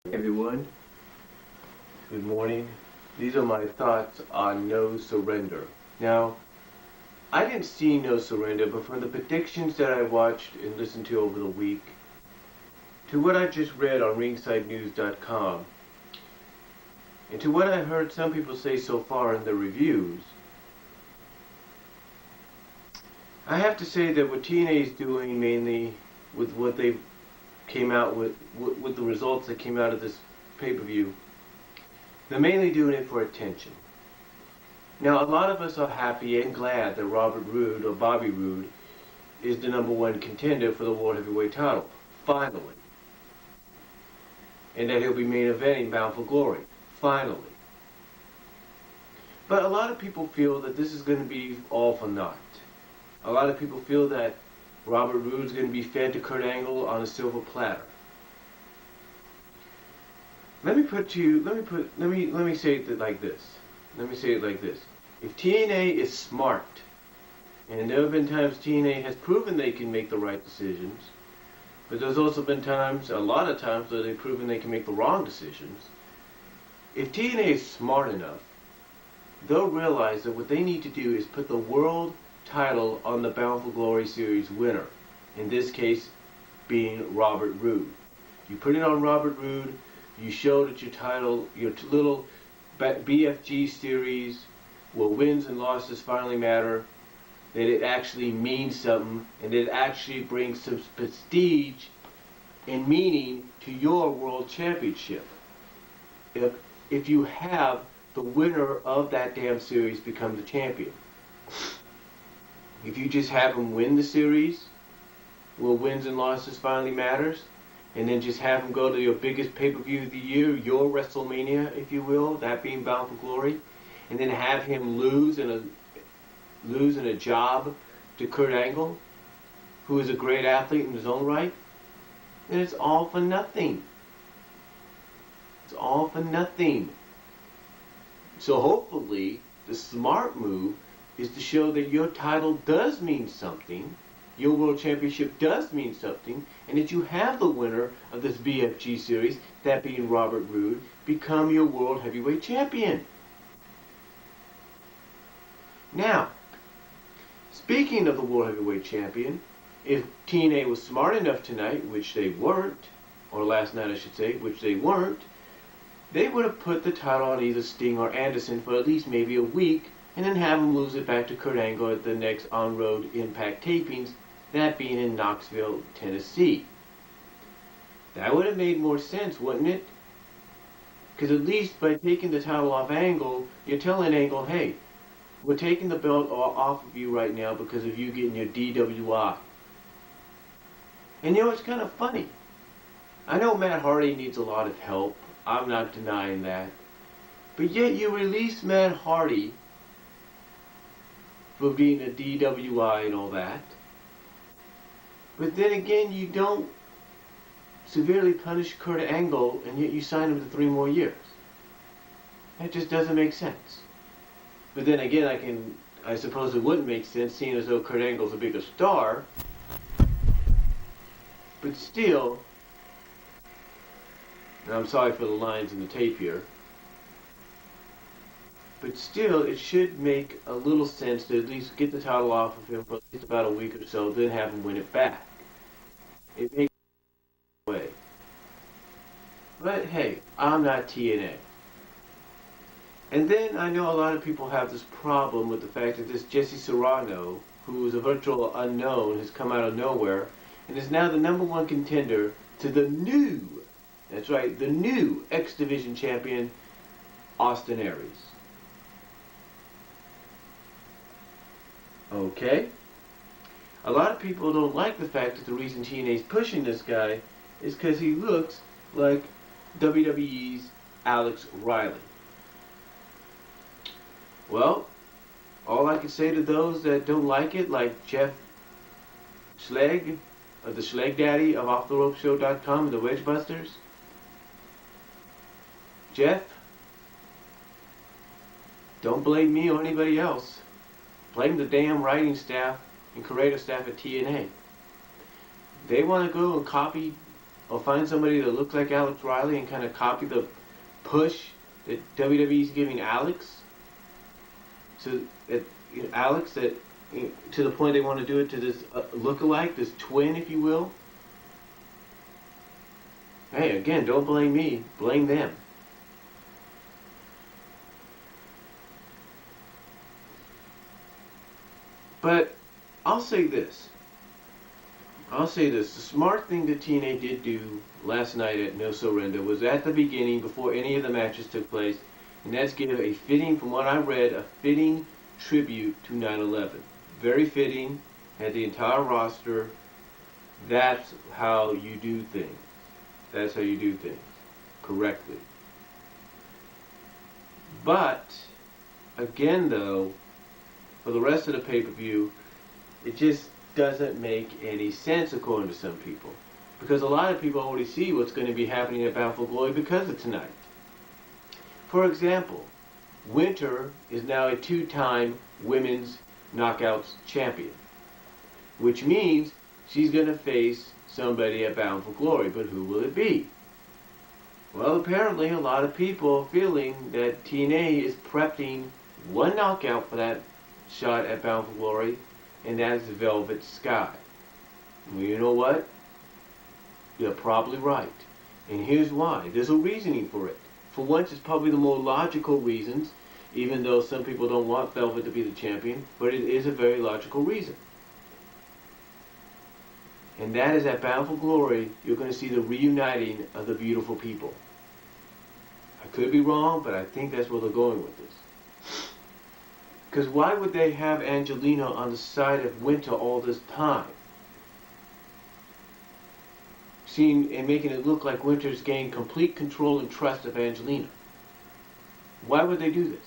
Hey everyone, good morning. These are my thoughts on No Surrender. Now, I didn't see No Surrender, but from the predictions that I watched and listened to over the week, to what I just read on ringsidenews.com, and to what I heard some people say so far in the reviews, I have to say that what TNA is doing mainly with what they came out with the results that came out of this pay-per-view, they're mainly doing it for attention. Now, a lot of us are happy and glad that Robert Roode, or Bobby Roode, is the number one contender for the World Heavyweight title, finally. And that he'll be main eventing Bound for Glory, finally. But a lot of people feel that this is going to be all for naught. A lot of people feel that Robert Roode is going to be fed to Kurt Angle on a silver platter. Let me say it like this. If TNA is smart, and there have been times TNA has proven they can make the right decisions, but there's also been times, a lot of times, that they've proven they can make the wrong decisions. If TNA is smart enough, they'll realize that what they need to do is put the world title on the Bound for Glory series winner, in this case being Robert Roode. You put it on Robert Roode, you show that your title, your little BFG series, where wins and losses finally matter, that it actually means something, and that it actually brings some prestige and meaning to your world championship. If you have the winner of that damn series become the champion. If you just have them win the series, where wins and losses finally matters, and then just have them go to your biggest pay-per-view of the year, your WrestleMania, if you will, that being Bound for Glory, and then have him lose in a job to Kurt Angle, who is a great athlete in his own right, then it's all for nothing. It's all for nothing. So hopefully, the smart move is to show that your title does mean something, your world championship does mean something, and that you have the winner of this BFG series, that being Robert Roode, become your world heavyweight champion. Now, speaking of the world heavyweight champion, if TNA was smart enough tonight, which they weren't, or last night I should say, which they weren't, they would have put the title on either Sting or Anderson for at least maybe a week, and then have him lose it back to Kurt Angle at the next on-road Impact tapings, that being in Knoxville, Tennessee. That would have made more sense, wouldn't it? Because at least by taking the title off Angle, you're telling Angle, hey, we're taking the belt off of you right now because of you getting your DWI. And you know, it's kind of funny. I know Matt Hardy needs a lot of help. I'm not denying that. But yet you release Matt Hardy for being a DWI and all that. But then again, you don't severely punish Kurt Angle, and yet you sign him to 3 more years. That just doesn't make sense. But then again, I suppose it wouldn't make sense, seeing as though Kurt Angle's a bigger star. But still, and I'm sorry for the lines in the tape here, but still, it should make a little sense to at least get the title off of him for at least about a week or so, then have him win it back. It makes no way. But hey, I'm not TNA. And then I know a lot of people have this problem with the fact that this Jesse Serrano, who is a virtual unknown, has come out of nowhere and is now the number one contender to the new, that's right, the new X Division champion, Austin Aries. Okay? A lot of people don't like the fact that the reason TNA is pushing this guy is because he looks like WWE's Alex Riley. Well, all I can say to those that don't like it, like Jeff Schleg, of the Schleg Daddy of OffTheRopeShow.com and the Wedgebusters, Jeff, don't blame me or anybody else. Blame the damn writing staff and creative staff at TNA. They want to go and copy or find somebody that looks like Alex Riley and kind of copy the push that WWE's giving Alex. So that Alex, that to the point they want to do it to this look-alike, this twin, if you will. Hey, again, don't blame me. Blame them. But I'll say this. The smart thing that TNA did do last night at No Surrender was at the beginning, before any of the matches took place, and that's give a fitting, from what I read, a fitting tribute to 9/11. Very fitting, had the entire roster. That's how you do things. That's how you do things. Correctly. But, again though, for the rest of the pay-per-view, it just doesn't make any sense according to some people. Because a lot of people already see what's going to be happening at Bound for Glory because of tonight. For example, Winter is now a 2-time women's knockouts champion. Which means she's going to face somebody at Bound for Glory. But who will it be? Well, apparently a lot of people are feeling that TNA is prepping one knockout for that shot at Bound for Glory, and that is Velvet Sky. Well, you know what? You're probably right. And here's why. There's a reasoning for it. For once, it's probably the more logical reasons, even though some people don't want Velvet to be the champion, but it is a very logical reason. And that is at Bound for Glory, you're going to see the reuniting of the beautiful people. I could be wrong, but I think that's where they're going with this. Because why would they have Angelina on the side of Winter all this time? Seeing and making it look like Winter's gained complete control and trust of Angelina. Why would they do this?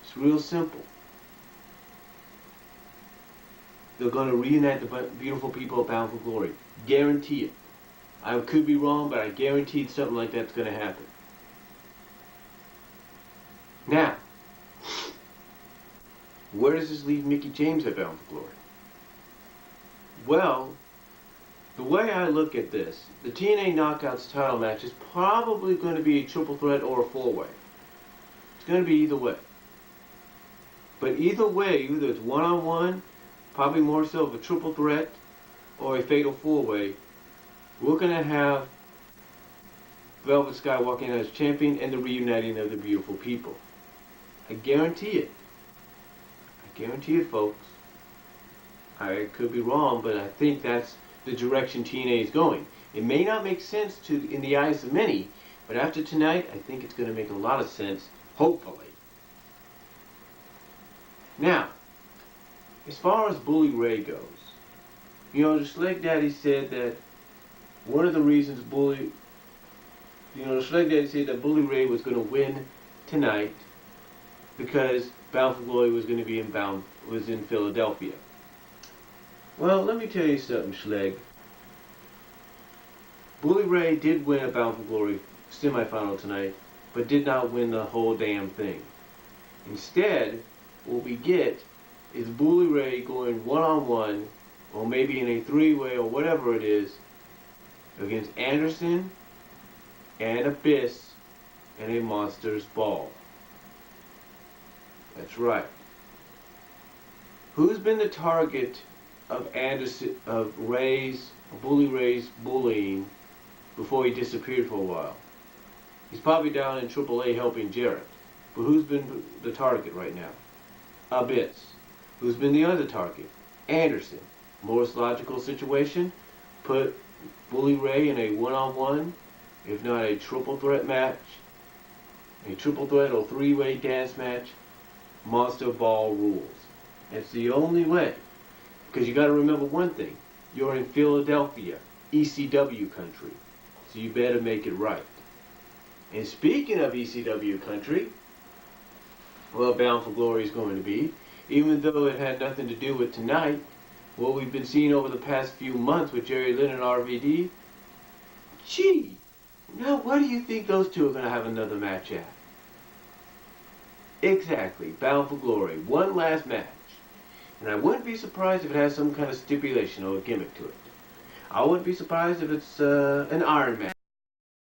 It's real simple. They're going to reunite the beautiful people of Bound for Glory. Guarantee it. I could be wrong, but I guarantee something like that's going to happen. Now, where does this leave Mickie James at Bound for Glory? Well, the way I look at this, the TNA Knockouts title match is probably going to be a triple threat or a four-way. It's going to be either way. But either way, either it's one-on-one, probably more so of a triple threat, or a fatal four-way, we're going to have Velvet Sky walking out as champion and the reuniting of the beautiful people. I guarantee it. I guarantee it, folks. I could be wrong, but I think that's the direction TNA is going. It may not make sense in the eyes of many, but after tonight, I think it's going to make a lot of sense, hopefully. Now, as far as Bully Ray goes, the Schleg Daddy said that one of the reasons the Schleg Daddy said that Bully Ray was going to win tonight because Bound for Glory was going to be in Philadelphia. Well, let me tell you something, Schleg. Bully Ray did win a Bound for Glory semifinal tonight, but did not win the whole damn thing. Instead, what we get is Bully Ray going one-on-one, or maybe in a three-way or whatever it is, against Anderson and Abyss and a Monsters Ball. That's right. Who's been the target of Bully Ray's bullying before he disappeared for a while? He's probably down in AAA helping Jarrett. But who's been the target right now? Abyss. Who's been the other target? Anderson. Most logical situation, put Bully Ray in a one-on-one, if not a triple threat match, a triple threat or three-way dance match, Monster Ball rules. That's the only way. Because you got to remember one thing. You're in Philadelphia, ECW country. So you better make it right. And speaking of ECW country, well, Bound for Glory is going to be, even though it had nothing to do with tonight, what we've been seeing over the past few months with Jerry Lynn and RVD, gee, now what do you think those two are going to have another match at? Exactly, Bound for Glory, one last match. And I wouldn't be surprised if it has some kind of stipulation or a gimmick to it. I wouldn't be surprised if it's an Iron Man.